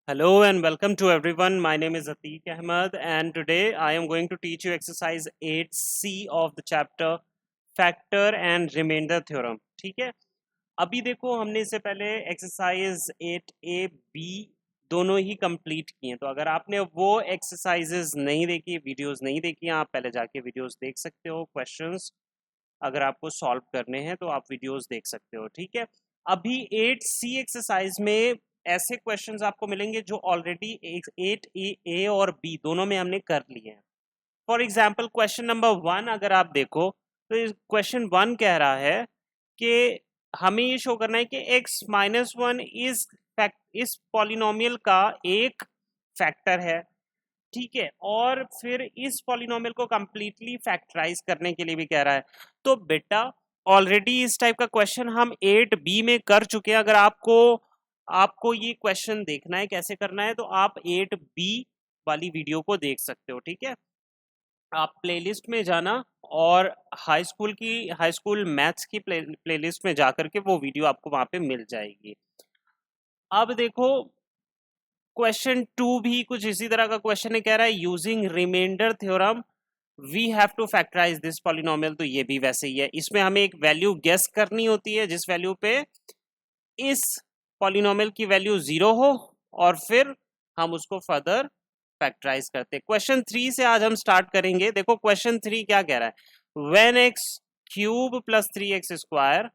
Hello and welcome to everyone. My name is Atiq Ahmed and today I am going to teach you exercise 8C of the chapter Factor and Remainder Theorem. ठीक है, अभी देखो हमने इससे पहले exercise 8A B दोनों ही complete किए हैं। तो अगर आपने वो एक्सरसाइजेज नहीं देखी, वीडियोस नहीं देखी हैं, आप पहले जाके वीडियोस देख सकते हो। क्वेश्चंस अगर आपको सॉल्व करने हैं तो आप वीडियोस देख सकते हो। ठीक है, अभी 8C एक्सरसाइज में ऐसे क्वेश्चंस आपको मिलेंगे जो ऑलरेडी 8A और B दोनों में हमने कर लिए हैं। फॉर एग्जाम्पल क्वेश्चन नंबर 1 अगर आप देखो तो क्वेश्चन 1 कह रहा है कि हमें ये शो करना है कि x-1 इस पॉलिनोमियल का एक फैक्टर है। ठीक है, और फिर इस पॉलिनोमियल को कंप्लीटली फैक्टराइज करने के लिए भी कह रहा है। तो बेटा ऑलरेडी इस टाइप का क्वेश्चन हम 8B में कर चुके हैं। अगर आपको ये क्वेश्चन देखना है कैसे करना है तो आप 8B वाली वीडियो को देख सकते हो। ठीक है, आप प्लेलिस्ट में जाना और हाई स्कूल मैथ्स की प्लेलिस्ट में जाकर के वो वीडियो आपको वहां पे मिल जाएगी। अब देखो क्वेश्चन 2 भी कुछ इसी तरह का क्वेश्चन है, कह रहा है using remainder theorem we have to factorise this polynomial. तो ये भी वैसे ही है, इसमें हमें एक वैल्यू गेस करनी होती है जिस वैल्यू पे इस पॉलिनोमियल की वैल्यू 0 हो और फिर हम उसको फर्दर फैक्टराइज करते हैं। क्वेश्चन 3 से आज हम स्टार्ट करेंगे। देखो क्वेश्चन 3 क्या कह रहा है, when X cube plus 3x square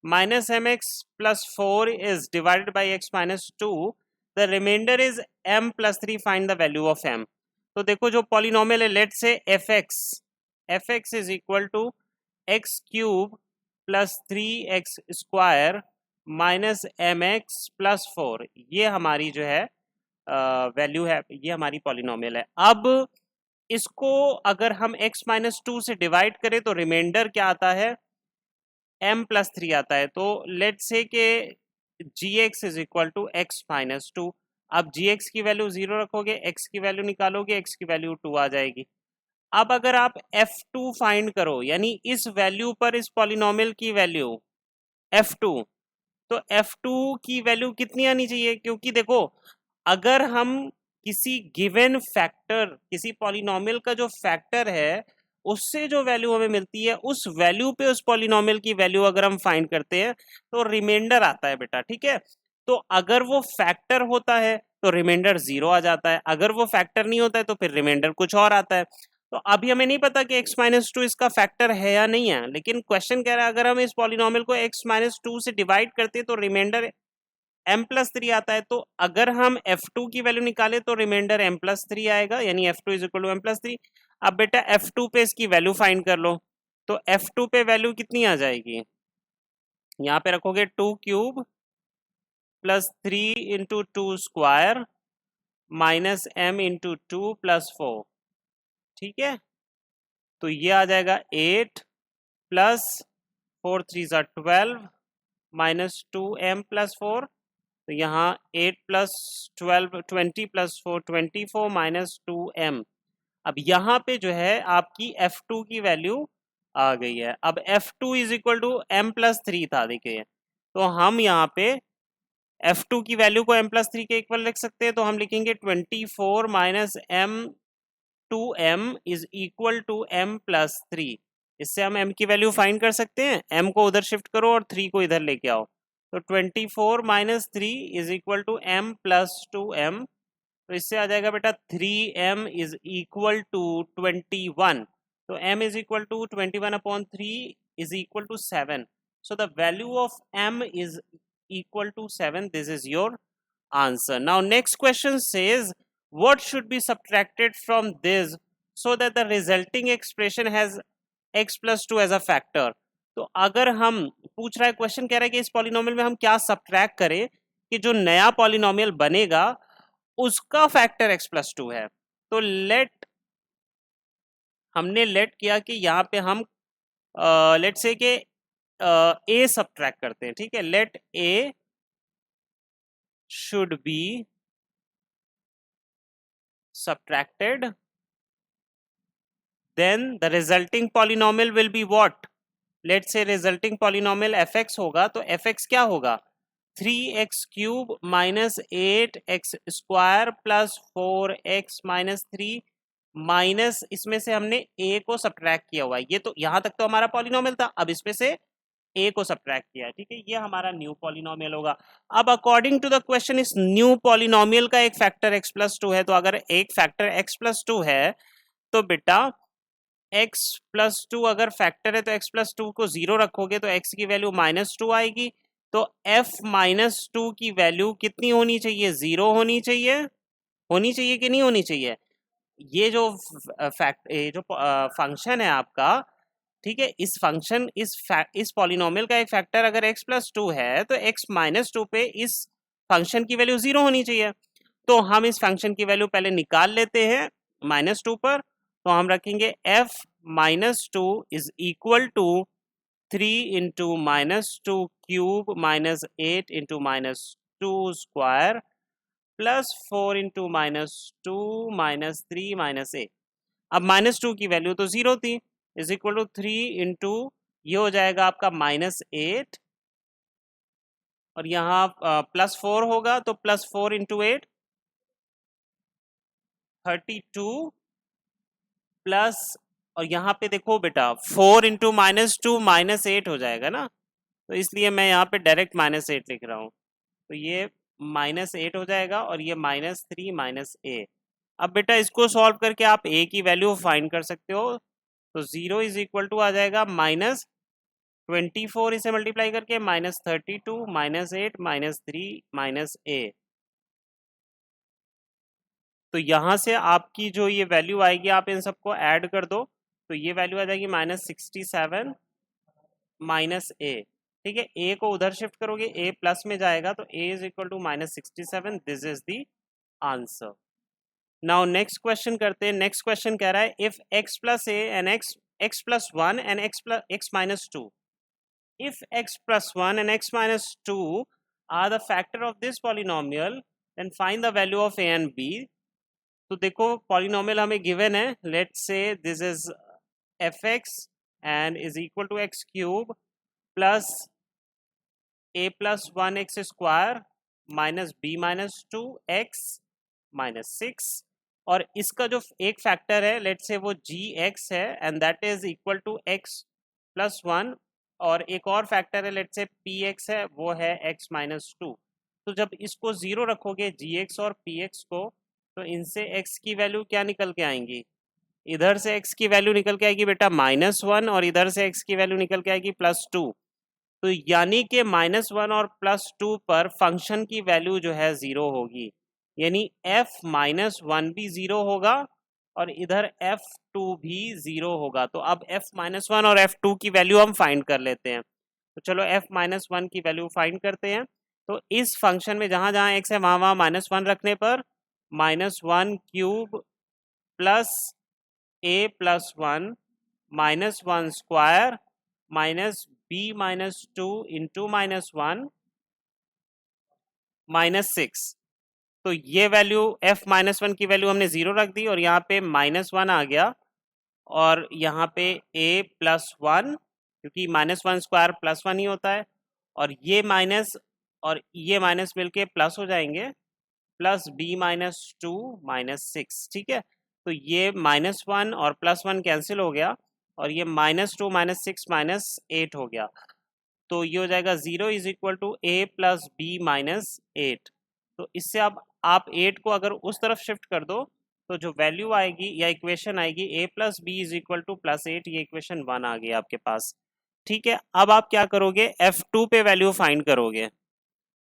minus M X plus 4 is divided by X minus 2, the remainder is m plus 3, find the value of m। तो देखो जो पॉलिनोमियल है, let say F X is equal to X cube plus 3x square minus M X plus 4, ये हमारी जो है value है, ये हमारी पॉलिनोमियल है। अब इसको अगर हम x माइनस 2 से डिवाइड करें तो रिमाइंडर क्या आता है, m प्लस 3 आता है। तो लेट से के gx is equal to x minus 2। अब gx की वैल्यू 0 रखोगे, x की वैल्यू निकालोगे, x की वैल्यू 2 आ जाएगी। अब अगर आप f2 फाइंड करो, यानी इस वैल्यू पर इस पॉलिनोमियल की वैल्यू f2, तो f2 की वैल्यू कितनी आनी चाहिए, क्योंकि देखो अगर हम किसी गिवन फैक्टर, किसी पॉलिनोमियल का जो फैक्टर है उससे जो वैल्यू हमें मिलती है उस वैल्यू पे उस पॉलिनोमियल की वैल्यू अगर हम फाइंड करते हैं तो रिमाइंडर आता है बेटा। ठीक है, तो अगर वो फैक्टर होता है तो रिमाइंडर 0 आ जाता है, अगर वो फैक्टर नहीं होता है तो फिर रिमाइंडर कुछ और आता है। तो अभी हमें नहीं पता कि x माइनस 2 इसका फैक्टर है या नहीं है, लेकिन क्वेश्चन कह रहा है अगर हम इस पॉलिनोमियल को x माइनस 2 से डिवाइड करते हैं तो रिमाइंडर m प्लस 3 आता है। तो अगर हम f2 की वैल्यू निकाले तो रिमाइंडर m प्लस 3 आएगा, यानी f2 is equal to m plus 3। अब बेटा f2 पे इसकी वैल्यू फाइंड कर लो, तो f2 पे वैल्यू कितनी आ जाएगी, यहाँ पे रखोगे 2 cube plus 3 into 2 square minus m into 2 plus 4। ठीक है, तो ये आ जाएगा 8 प्लस 4 3 ज़ा 12 माइनस 2m प्लस 4। तो यहाँ 8 प्लस 12 20 प्लस 4 24 माइनस 2m। अब यहाँ पे जो है आपकी f2 की वैल्यू आ गई है। अब f2 is equal to m plus 3 था, देखिए तो हम यहाँ पे f2 की वैल्यू को m प्लस 3 के इक्वल लिख सकते हैं। तो हम लिखेंगे 24 minus m 2m is equal to m plus 3। इससे हम m की वैल्यू फाइंड कर सकते हैं, m को उधर शिफ्ट करो और 3 को इधर लेके आओ। तो 24 minus 3 is equal to m plus 2m। तो इससे आ जाएगा बेटा 3m इज इक्वल टू 21। तो m is equal to 21 upon 3 is equal to 7। So the value of m is equal to 7. This is your answer. Now next question says what should be subtracted from this so that the resulting expression has x plus 2 as a factor. तो अगर हम पूछ रहा है, question कह रहा है कि इस पॉलिनोमियल में हम क्या सब्ट्रैक्ट करें कि जो नया पॉलिनोमियल बनेगा उसका फैक्टर x प्लस 2 है। तो हमने लेट किया कि यहाँ पे हम लेट से कि a सब्ट्रैक्ट करते हैं। ठीक है, late a should be subtracted, then the resulting polynomial will be what? Let's say resulting polynomial fx होगा, तो fx क्या होगा, 3x³ minus 8x² plus 4x minus 3 minus इसमें से हमने a को सब्ट्रैक्ट किया हुआ है। ये तो यहाँ तक तो हमारा पॉलिनोमियल था, अब इसमें से a को सब्ट्रैक्ट किया है, ठीक है, ये हमारा न्यू पॉलिनोमियल होगा। अब अकॉर्डिंग टू द क्वेश्चन इस न्यू पॉलिनोमियल का एक फैक्टर x+2 है, तो अगर एक फैक्टर x+2 है तो बेटा x+2 अगर फैक्टर है तो x+2 को 0 रखोगे तो x की वैल्यू -2 आएगी। तो f-2 की वैल्यू कितनी होनी चाहिए? 0 होनी चाहिए। होनी चाहिए कि नहीं होनी चाहिए? ये जो फंक्शन है आपका, ठीक है, इस फंक्शन इस पॉलिनोमियल का एक फैक्टर अगर x+2 है तो x-2 पे इस फंक्शन की वैल्यू 0 होनी चाहिए। तो हम इस फंक्शन की वैल्यू पहले निकाल लेते हैं -2 पर। तो हम रखेंगे f-2 is equal to 3 into -2³ minus 8 into -2² plus 4 into -2 minus 3 minus 8। अब -2 की वैल्यू तो 0 थी, इज इक्वल टू 3 इंटू ये हो जाएगा आपका -8 और यहाँ +4 होगा तो +4 इंटू 8 32 प्लस, और यहाँ पे देखो बेटा 4 इंटू -2 -8 हो जाएगा ना, तो इसलिए मैं यहाँ पे डायरेक्ट -8 लिख रहा हूँ। तो ये -8 हो जाएगा और ये -3 माइनस a। अब बेटा इसको सॉल्व करके आप a की वैल्यू फाइंड कर सकते हो। तो 0 इज इक्वल टू आ जाएगा -24 इसे मल्टीप्लाई करके -32 -8 -3 माइनस a। तो यहाँ से आपकी जो ये वैल्यू आएगी आप इन सबको ऐड कर दो तो ये वैल्यू आ जाएगी -67 माइनस a। ठीक है, a को उधर शिफ्ट करोगे a प्लस में जाएगा तो a is equal to -67। This is the answer. Now next question करते हैं। नेक्स्ट क्वेश्चन कह रहा है if x plus a and x plus 1 and x minus 2, if x plus 1 and x minus 2 are the factor of this polynomial then find the value of a and b। तो देखो polynomial हमें given है, let's say this is fx and is equal to x³ plus a plus 1x² minus b minus 2x minus 6, और इसका जो एक factor है let's से वो gx है and that is equal to x plus 1, और एक और फैक्टर है लेट्स से px है वो है x माइनस 2। तो जब इसको 0 रखोगे gx और px को तो इनसे x की वैल्यू क्या निकल के आएंगी? इधर से x की वैल्यू निकल के आएगी बेटा -1 और इधर से x की वैल्यू निकल के आएगी +2। तो यानी कि -1 और +2 पर फंक्शन की वैल्यू जो है 0 होगी, यानी f-1 भी 0 होगा और इधर f2 भी 0 होगा। तो अब f-1 और f2 की वैल्यू हम फाइंड कर लेते हैं। तो चलो f-1 की वैल्यू फाइंड करते हैं। तो इस फंक्शन में जहाँ जहाँ x है वहाँ वहाँ -1 रखने पर -1³ plus a plus 1 -1² minus b minus 2 into -1 -6। तो ये वैल्यू f-1 की वैल्यू हमने 0 रख दी और यहाँ पे -1 आ गया और यहाँ पे a प्लस 1 क्योंकि -1² प्लस 1 ही होता है, और ये माइनस और ये माइनस मिलके प्लस हो जाएंगे प्लस b माइनस 2 -6। ठीक है, तो ये -1 और +1 कैंसिल हो गया और ये -2 -6 -8 हो गया। तो ये हो जाएगा 0 is equal to a plus b minus 8। तो इससे अब आप 8 को अगर उस तरफ शिफ्ट कर दो तो जो वैल्यू आएगी या इक्वेशन आएगी a plus b is equal to +8, ये इक्वेशन 1 आ गई आपके पास। ठीक है, अब आप क्या करोगे, f2 पे वैल्यू फाइंड करोगे।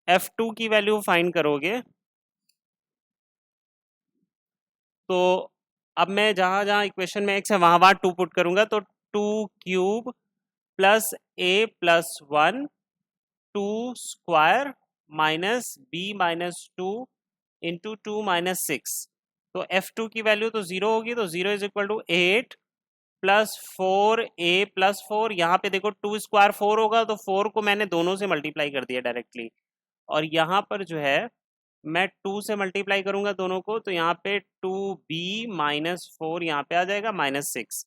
f2 की वैल्यू फाइंड करोगे तो अब मैं जहाँ जहाँ इक्वेशन में x है वहाँ वहाँ 2 पुट करूँगा तो 2³ plus a plus 1 2² minus b minus 2 into 2 minus 6। तो f2 की वैल्यू तो 0 होगी, तो 0 is equal to 8 plus 4a plus 4। यहाँ पे देखो 2² 4 होगा तो 4 को मैंने दोनों से मल्टीप्लाई कर दिया डायरेक्टली, और यहाँ पर जो है मैं 2 से मल्टीप्लाई करूंगा दोनों को तो यहाँ पे 2b माइनस 4 यहाँ पे आ जाएगा -6।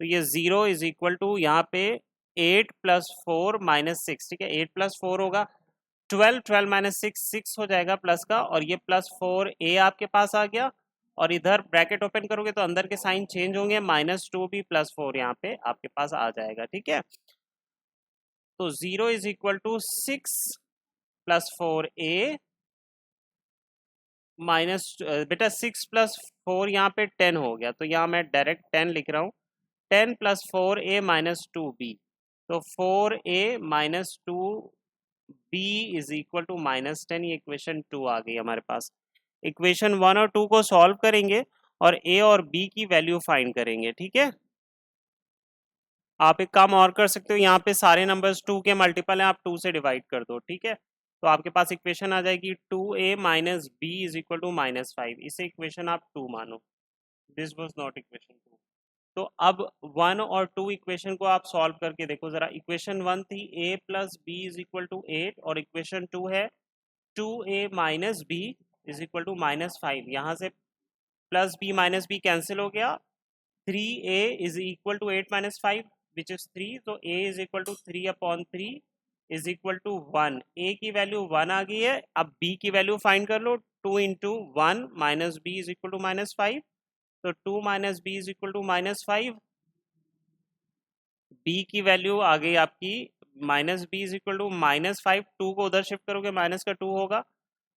तो ये 0 इज इक्वल टू यहाँ पे 8 प्लस 4 -6। ठीक है, 8 प्लस 4 होगा 12 12 माइनस 6 6 हो जाएगा प्लस का, और ये प्लस 4a आपके पास आ गया, और इधर ब्रैकेट ओपन करोगे तो अंदर के साइन चेंज होंगे, -2 भी प्लस 4 यहाँ पे आपके पास आ जाएगा, ठीक है। तो 0 is equal to 6 plus 4a minus, बेटा 6 प्लस 4 यहाँ पे 10 हो गया, तो यहाँ मैं डायरेक्ट 10 लिख रहा हूँ, 10 प्लस 4a माइनस 2b, तो 4a minus 2b is equal to -10, ये इक्वेशन 2 आ गई हमारे पास। इक्वेशन 1 और 2 को सॉल्व करेंगे और a और b की वैल्यू फाइंड करेंगे, ठीक है। आप एक काम और कर सकते हो, यहाँ पे सारे नंबर्स 2 के मल्टीपल हैं, आप 2 से डिवाइड कर दो, ठीक है। तो आपके पास इक्वेशन आ जाएगी 2a minus b is equal to -5, इसे इक्वेशन आप 2 मानो, दिस वाज नॉट इक्वेशन 2। तो अब 1 और 2 इक्वेशन को आप सॉल्व करके देखो जरा। इक्वेशन 1 थी a plus b is equal to 8, और इक्वेशन 2 है 2a minus b is equal to -5। यहाँ से plus b minus b cancel हो गया, 3a is equal to 8 minus 5 which is 3, तो a is equal to 3/3 is equal to 1। a की value 1 आ गई है, अब b की वैल्यू फाइंड कर लो, 2 into 1 minus b is equal to -5, तो 2 minus b is equal to -5, b की वैल्यू आ गई आपकी minus b is equal to -5, 2 को उधर शिफ्ट करोगे माइनस का 2 होगा,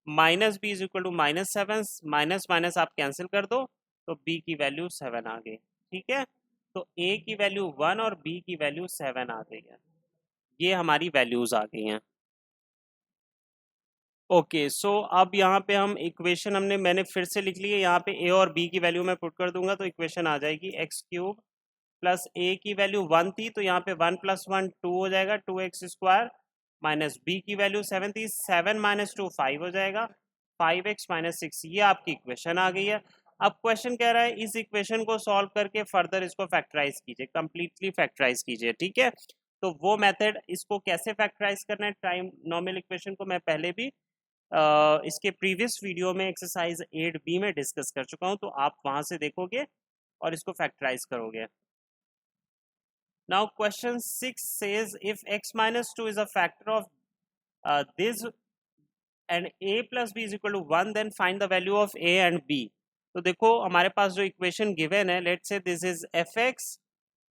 minus b is equal to -7, minus minus आप कैंसिल कर दो, तो b की वैल्यू 7 आ गई, ठीक है। तो a की वैल्यू 1 और b की वैल्यू 7 आ गई है, ये हमारी वैल्यूज आ गई हैं। ओके, सो अब यहाँ पे हम इक्वेशन मैंने फिर से लिख ली है, यहाँ पे a और b की वैल्यू मैं पुट कर दूंगा, तो इक्वेशन आ जाएगी x³ प्लस a की वैल्यू 1 थी, तो यहाँ पे 1 + 1 2 हो जाएगा, 2x² माइनस b की वैल्यू 7 थी, 7 - 2 5 हो जाएगा, 5x - 6, ये आपकी इक्वेशन आ गई है। अब क्वेश्चन कह रहा है इस इक्वेशन को सॉल्व करके फर्दर इसको फैक्टराइज कीजिए, कंप्लीटली फैक्टराइज कीजिए, ठीक है। तो वो मेथड, इसको कैसे फैक्टराइज करना है ट्राइनोमियल इक्वेशन को, मैं पहले भी इसके प्रीवियस वीडियो में एक्सरसाइज 8b में डिस्कस कर चुका हूँ, तो आप वहां से देखोगे और इसको फैक्टराइज करोगे। Now question 6 says if x minus 2 is a factor of this and a plus b is equal to 1, then find the value of a and b. तो देखो हमारे पास जो इक्वेशन गिवन है, let's say this is fx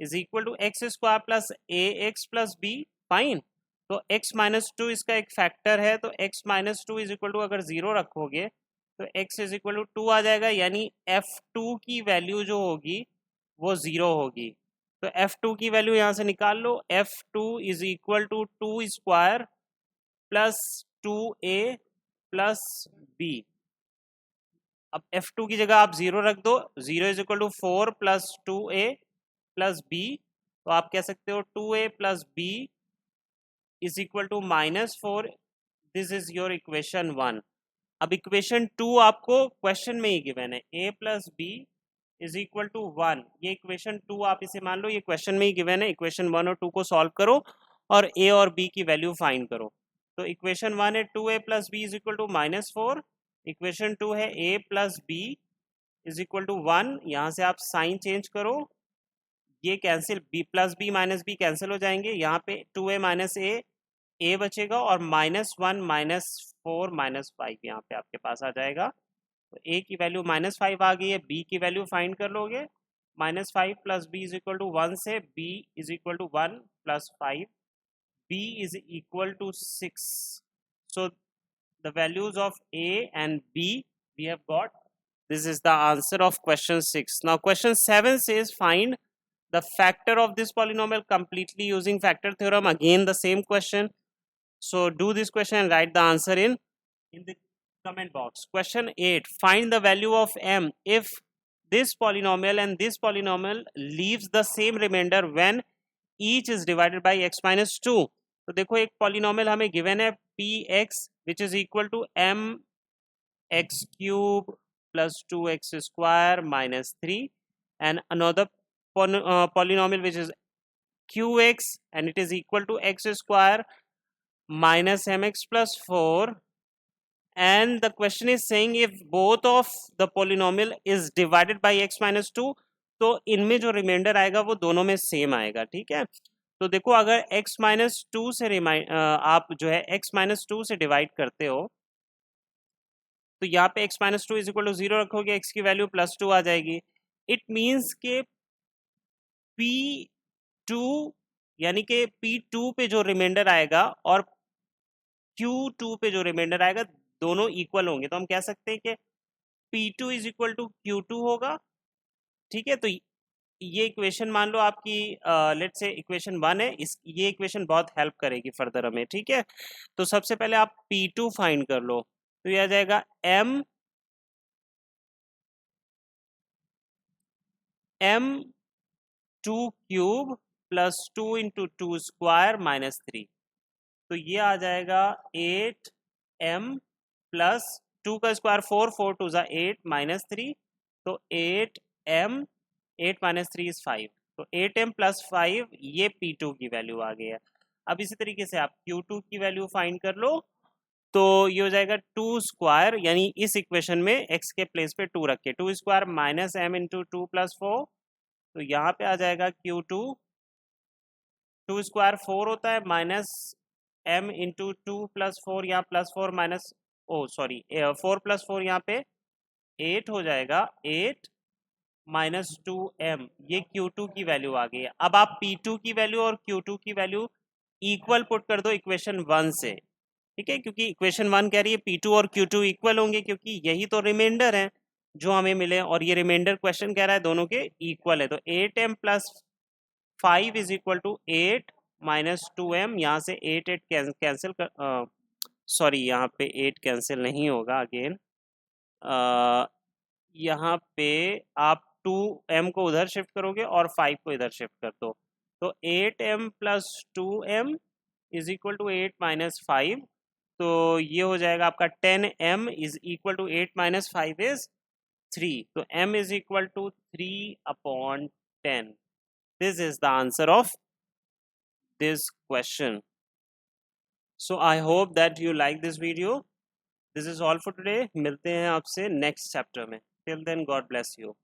is equal to x² plus ax plus b, fine. तो x minus 2 इसका एक factor है, तो x minus 2 is equal to अगर 0 रखोगे तो x इज इक्वल टू 2 आ जाएगा, यानी f2 की वैल्यू जो होगी वो 0 होगी। तो f2 की वैल्यू यहाँ से निकाल लो, f2 is equal to 2² plus 2a plus b। अब f2 की जगह आप 0 रख दो, 0 is equal to 4 plus 2a plus b, तो आप कह सकते हो 2a plus b is equal to -4, this is your equation 1। अब इक्वेशन 2 आपको क्वेश्चन में ही गिवन है, a plus b is equal to 1, ये इक्वेशन 2 आप इसे मान लो, ये क्वेश्चन में ही गिवन है। इक्वेशन 1 और 2 को सॉल्व करो और a और b की वैल्यू फाइंड करो। तो इक्वेशन 1 है 2a plus b is equal to -4, equation 2 है a plus b is equal to 1, यहाँ से आप साइन चेंज करो, ये cancel, b plus b minus b cancel हो जाएंगे, यहाँ पे 2a माइनस a बचेगा, और -1 -4 -5 यहाँ पे आपके पास आ जाएगा। तो a की वैल्यू -5 आ गई है, b की वैल्यू फाइंड कर लोगे, -5 plus b is equal to 1 से b is equal to 1 plus 5, b is equal to 6। So the values of a and b we have got. This is the answer of question 6. Now question 7 says find the factor of this polynomial completely using factor theorem. Again the same question. So do this question and write the answer in the comment box. Question 8, find the value of m if this polynomial and this polynomial leaves the same remainder when each is divided by x minus 2. तो देखो एक polynomial हमें given है px which is equal to mx³ plus 2x square minus 3, and another polynomial which is qx and it is equal to x square minus mx plus 4, and the question is saying if both of the polynomial is divided by x minus 2, तो इनमें जो reminder आएगा वो दोनों में same आएगा, ठीक है। तो देखो अगर x माइनस टू से आप जो है x माइनस टू से डिवाइड करते हो तो यहाँ पे x minus two is equal to 0 रखोगे, x की वैल्यू प्लस टू आ जाएगी। इट मीन्स के P2 यानी कि P2 पे जो रिमाइंडर आएगा और Q2 पे जो रिमाइंडर आएगा दोनों इक्वल होंगे, तो हम कह सकते हैं कि P2 is equal to Q2 होगा। ठीक है, तो ये इक्वेशन मान लो आपकी लेट से इक्वेशन 1 है, इस ये इक्वेशन बहुत हेल्प करेगी फर्दर हमें। ठीक है, तो सबसे पहले आप P2 फाइंड कर लो, तो ये आ जाएगा m2 cube plus 2 into two square minus 3, तो ये आ जाएगा 8m प्लस 2 का स्क्वायर 4, 4 टू ज़ा 8 माइनस 3, तो 8m 8 माइनस 3 इज 5, तो 8m प्लस 5 ये P2 की वैल्यू आ गई है। अब इसी तरीके से आप Q2 की वैल्यू फाइंड कर लो, तो ये हो जाएगा 2 स्क्वायर, यानी इस इक्वेशन में x के प्लेस पे 2 रख के 2 square minus m into two plus 4, तो यहाँ पे आ जाएगा Q2 2 स्क्वायर 4 होता है minus m into two plus 4, यहाँ plus 4 minus O sorry 4 plus 4 यहाँ पे 8 हो जाएगा, 8 माइनस 2m, ये Q2 की वैल्यू आ गई है। अब आप P2 की वैल्यू और Q2 की वैल्यू इक्वल पुट कर दो इक्वेशन 1 से। ठीक है, क्योंकि इक्वेशन 1 कह रही है P2 और Q2 इक्वल होंगे, क्योंकि यही तो रिमाइंडर है जो हमें मिले, और ये रिमाइंडर क्वेश्चन कह रहा है दोनों के इक्वल है, तो 8m plus 5 is equal to 8 minus 2m, यहाँ से 8 कैंसिल कर सॉरी यहाँ पे 8 कैंसिल नहीं होगा अगेन, यहाँ पे आप 2m को उधर शिफ्ट करोगे और 5 को इधर शिफ्ट कर दो, तो 8m plus 2m is equal to 8 minus 5, तो ये हो जाएगा आपका 10m is equal to 8 minus 5 is 3, तो m is equal to 3/10। This is the answer of this question. So I hope that you like this video. This is all for today. मिलते हैं आपसे next chapter में. Till then, God bless you.